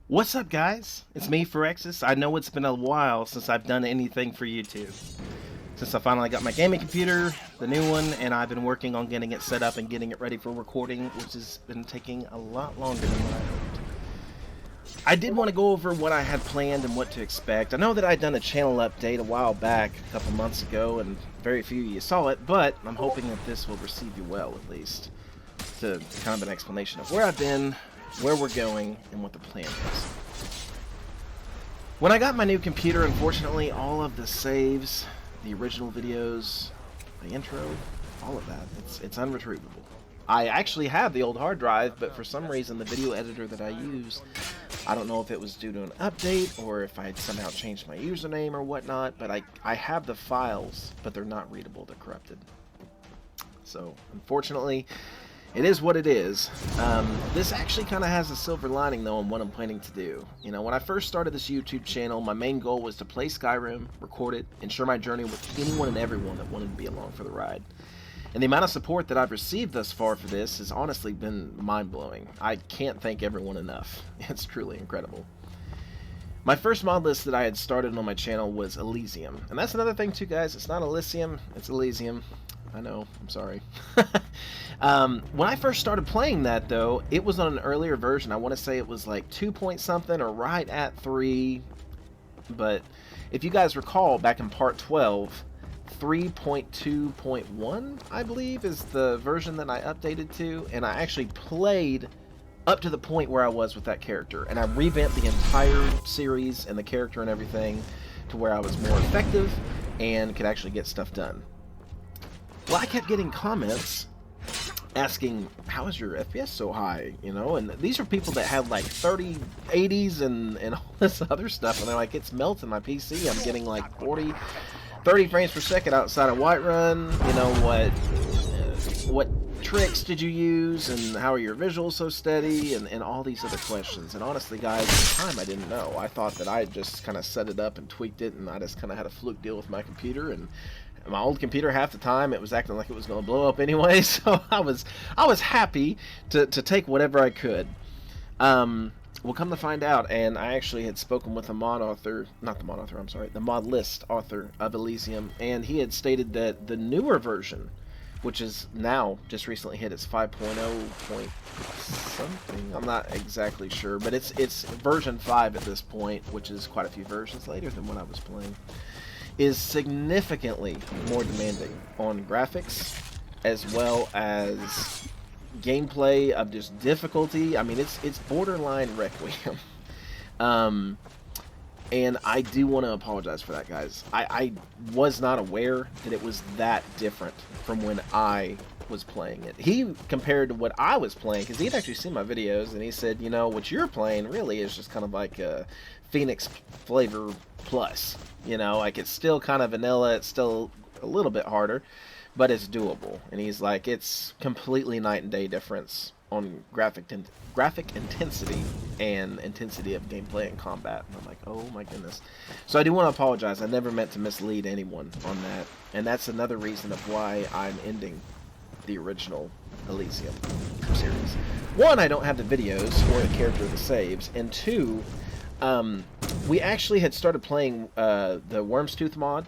What's up, guys? It's me, Phyrexis. I know it's been a while since I've done anything for YouTube. Since I finally got my gaming computer, the new one, and I've been working on getting it set up and getting it ready for recording, which has been taking a lot longer than what I hoped. I did want to go over what I had planned and what to expect. I know that I'd done a channel update a while back, a couple months ago, and very few of you saw it, but I'm hoping that this will receive you well, at least. To kind of an explanation of where I've been, where we're going, and what the plan is. When I got my new computer, unfortunately, all of the saves, the original videos, the intro, all of that, it's unretrievable. I actually have the old hard drive, but for some reason the video editor that I use, I don't know if it was due to an update or if I had somehow changed my username or whatnot, but I have the files, but they're not readable, they're corrupted. So, unfortunately, it is what it is. This actually kind of has a silver lining, though, on what I'm planning to do. You know, when I first started this YouTube channel, my main goal was to play Skyrim, record it, and share my journey with anyone and everyone that wanted to be along for the ride. And the amount of support that I've received thus far for this has honestly been mind-blowing. I can't thank everyone enough. It's truly incredible. My first mod list that I had started on my channel was Elysium. And that's another thing, too, guys. It's not Elysium, it's Elysium. I know, I'm sorry. When I first started playing that, though, it was on an earlier version. I want to say it was like 2 point something or right at 3. But if you guys recall, back in part 12, 3.2.1, I believe, is the version that I updated to. And I actually played up to the point where I was with that character. And I revamped the entire series and the character and everything to where I was more effective and could actually get stuff done. Well, I kept getting comments asking, how is your FPS so high, you know? And these are people that had like 30 80s and all this other stuff, and they're like, it's melting my PC. I'm getting like 30 frames per second outside of Whiterun. You know, what tricks did you use, and how are your visuals so steady, and all these other questions. And honestly, guys, at the time I didn't know. I thought that I just kind of set it up and tweaked it, and I just kind of had a fluke deal with my computer. And my old computer, half the time it was acting like it was going to blow up anyway, so I was happy to take whatever I could. We'll come to find out, and I actually had spoken with the mod author, not the mod author, I'm sorry, the mod list author of Elysium, and he had stated that the newer version, which is now just recently hit its 5.0 point something, I'm not exactly sure, but it's version 5 at this point, which is quite a few versions later than when I was playing, is significantly more demanding on graphics as well as gameplay of just difficulty. I mean, it's borderline Requiem. And I do want to apologize for that, guys. I was not aware that it was that different from when I was playing it. He compared to what I was playing, because he'd actually seen my videos, and he said, you know, what you're playing really is just kind of like a Phoenix flavor plus. You know, like it's still kind of vanilla, it's still a little bit harder, but it's doable. And he's like, it's completely night and day difference on graphic intensity and intensity of gameplay and combat. And I'm like, oh my goodness. So I do want to apologize. I never meant to mislead anyone on that. And that's another reason of why I'm ending the original Elysium series. One, I don't have the videos or the character of the saves. And two, we actually had started playing the Wyrmstooth mod,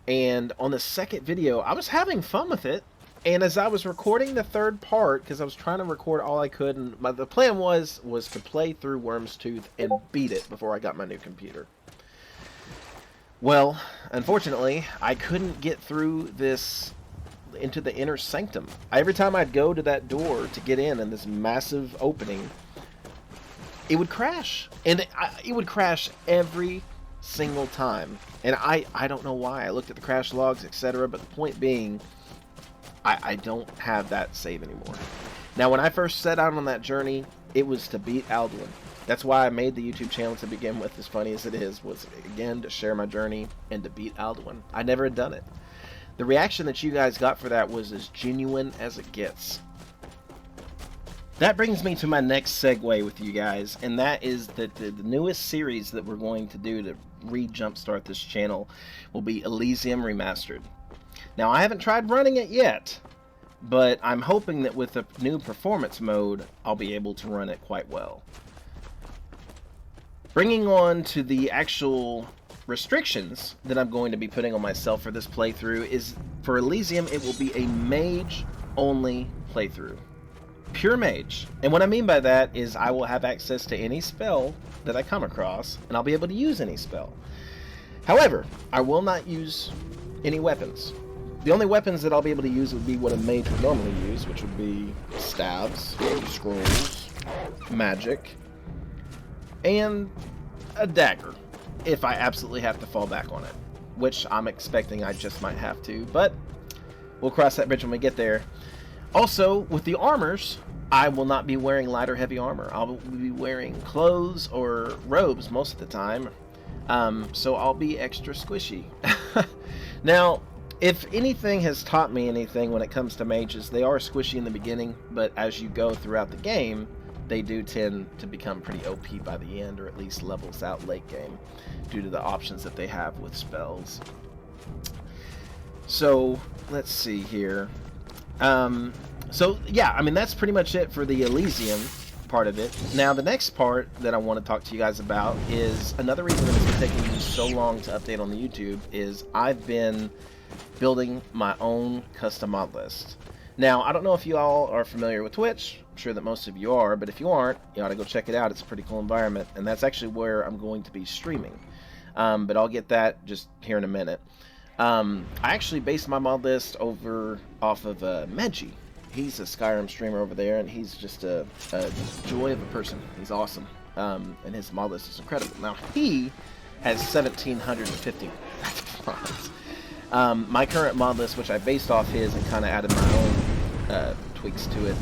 and on the second video I was having fun with it, and as I was recording the third part, because I was trying to record all I could, and the plan was to play through Wyrmstooth and beat it before I got my new computer. Well, unfortunately, I couldn't get through this into the inner sanctum. Every time I'd go to that door to get in this massive opening, it would crash, and it would crash every single time, and I don't know why. I looked at the crash logs, etc., but the point being, I don't have that save anymore. Now, when I first set out on that journey, it was to beat Alduin. That's why I made the YouTube channel to begin with, as funny as it is, was again to share my journey and to beat Alduin. I never had done it. The reaction that you guys got for that was as genuine as it gets. That brings me to my next segue with you guys, and that is that the newest series that we're going to do to re-jumpstart this channel will be Elysium Remastered. Now, I haven't tried running it yet, but I'm hoping that with a new performance mode, I'll be able to run it quite well. Bringing on to the actual restrictions that I'm going to be putting on myself for this playthrough is, for Elysium, it will be a mage-only playthrough. Pure mage. And what I mean by that is I will have access to any spell that I come across, and I'll be able to use any spell. However, I will not use any weapons. The only weapons that I'll be able to use would be what a mage would normally use, which would be staves, scrolls, magic, and a dagger, if I absolutely have to fall back on it, which I'm expecting I just might have to, but we'll cross that bridge when we get there. Also, with the armors, I will not be wearing light or heavy armor. I'll be wearing clothes or robes most of the time, so I'll be extra squishy. Now, if anything has taught me anything when it comes to mages, they are squishy in the beginning, but as you go throughout the game, they do tend to become pretty OP by the end, or at least levels out late game, due to the options that they have with spells. So, let's see here. So, yeah, I mean, that's pretty much it for the Elysium part of it. Now, the next part that I want to talk to you guys about is another reason that it's been taking me so long to update on the YouTube is I've been building my own custom mod list. Now, I don't know if you all are familiar with Twitch. I'm sure that most of you are, but if you aren't, you ought to go check it out. It's a pretty cool environment, and that's actually where I'm going to be streaming. But I'll get that just here in a minute. I actually based my mod list off of Medji. He's a Skyrim streamer over there, and he's just a joy of a person. He's awesome, and his mod list is incredible. Now, he has 1,750 mods. My current mod list, which I based off his and kind of added my own tweaks to it,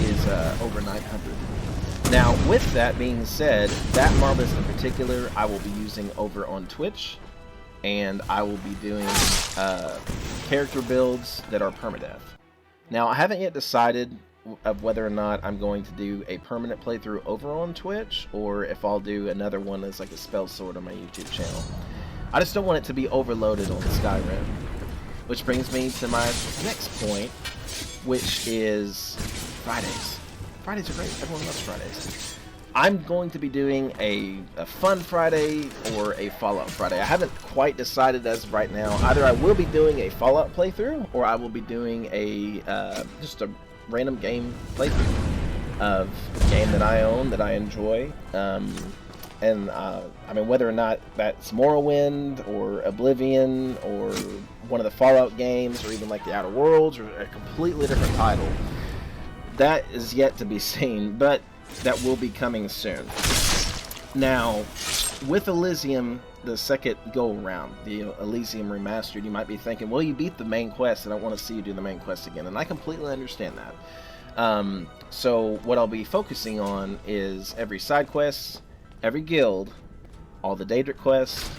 is over 900. Now, with that being said, that mod list in particular, I will be using over on Twitch, and I will be doing character builds that are permadeath. Now, I haven't yet decided of whether or not I'm going to do a permanent playthrough over on Twitch, or if I'll do another one as like a spell sword on my YouTube channel. I just don't want it to be overloaded on Skyrim. Which brings me to my next point, which is Fridays. Fridays are great. Everyone loves Fridays. I'm going to be doing a fun Friday or a Fallout Friday. I haven't quite decided as of right now. Either I will be doing a Fallout playthrough, or I will be doing a just a random game playthrough of a game that I own, that I enjoy. I mean, whether or not that's Morrowind or Oblivion or one of the Fallout games, or even like the Outer Worlds, or a completely different title, that is yet to be seen, but that will be coming soon. Now, with Elysium, the second go-around, the Elysium Remastered, you might be thinking, well, you beat the main quest, and I want to see you do the main quest again, and I completely understand that. So what I'll be focusing on is every side quest, every guild, all the Daedric quests,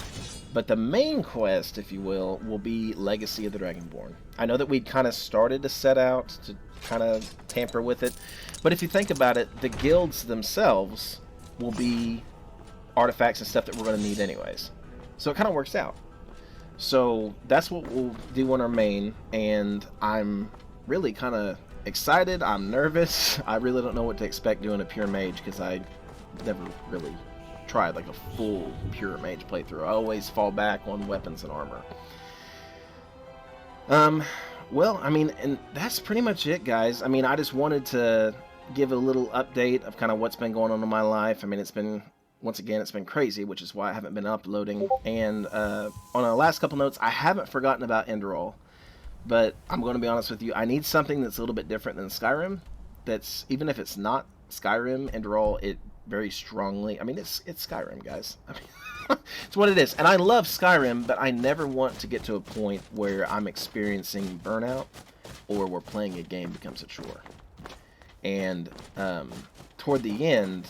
but the main quest, if you will be Legacy of the Dragonborn. I know that we kind of started to set out to kind of tamper with it, but if you think about it, the guilds themselves will be artifacts and stuff that we're going to need anyways. So it kind of works out. So that's what we'll do on our main, and I'm really kind of excited. I'm nervous. I really don't know what to expect doing a pure mage, because I never really tried like a full pure mage playthrough. I always fall back on weapons and armor. Well, I mean, and that's pretty much it, guys. I mean, I just wanted to give a little update of kind of what's been going on in my life. I mean, it's been, once again, it's been crazy, which is why I haven't been uploading. And on our last couple notes, I haven't forgotten about Enderal, but I'm going to be honest with you, I need something that's a little bit different than Skyrim. That's, even if it's not Skyrim, Enderal, it very strongly, I mean, it's Skyrim, guys. I mean, it's what it is. And I love Skyrim, but I never want to get to a point where I'm experiencing burnout, or where playing a game becomes a chore. And toward the end,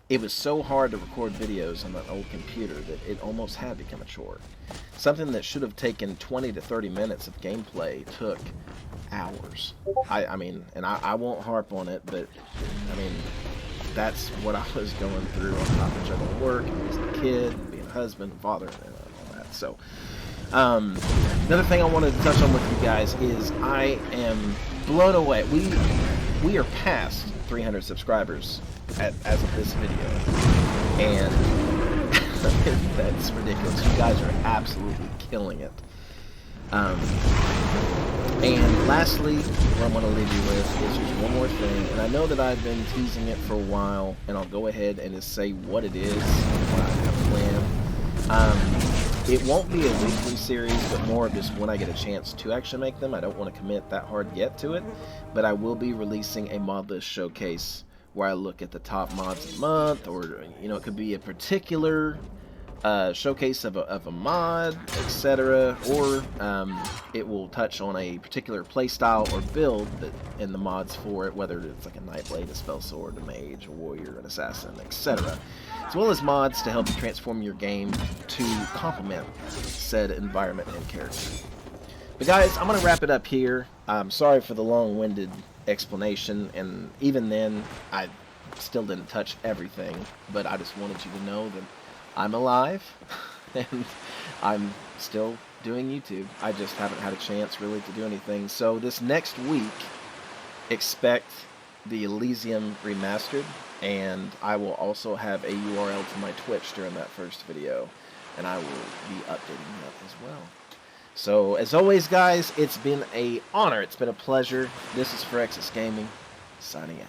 it was so hard to record videos on that old computer that it almost had become a chore. Something that should have taken 20 to 30 minutes of gameplay took hours. I mean, and I won't harp on it, but I mean, that's what I was going through on top of juggling work and raising a kid and being a husband, father, and all that. So another thing I wanted to touch on with you guys is I am blown away. We are past 300 subscribers as of this video, and That's ridiculous. You guys are absolutely killing it. And lastly, what I'm going to leave you with is just one more thing. And I know that I've been teasing it for a while, and I'll go ahead and just say what it is, what I have planned. It won't be a weekly series, but more of just when I get a chance to actually make them. I don't want to commit that hard yet to it, but I will be releasing a mod list showcase where I look at the top mods of the month, or, you know, it could be a particular showcase of a mod, etc., or it will touch on a particular playstyle or build that in the mods for it, whether it's like a Nightblade, a Spell Sword, a Mage, a Warrior, an Assassin, etc., as well as mods to help you transform your game to complement said environment and character. But guys, I'm going to wrap it up here. I'm sorry for the long-winded explanation, and even then, I still didn't touch everything, but I just wanted you to know that I'm alive, and I'm still doing YouTube. I just haven't had a chance really to do anything. So this next week, expect the Elysium Remastered, and I will also have a URL to my Twitch during that first video, and I will be updating that as well. So as always, guys, it's been an honor. It's been a pleasure. This is Phyrexis Gaming, signing out.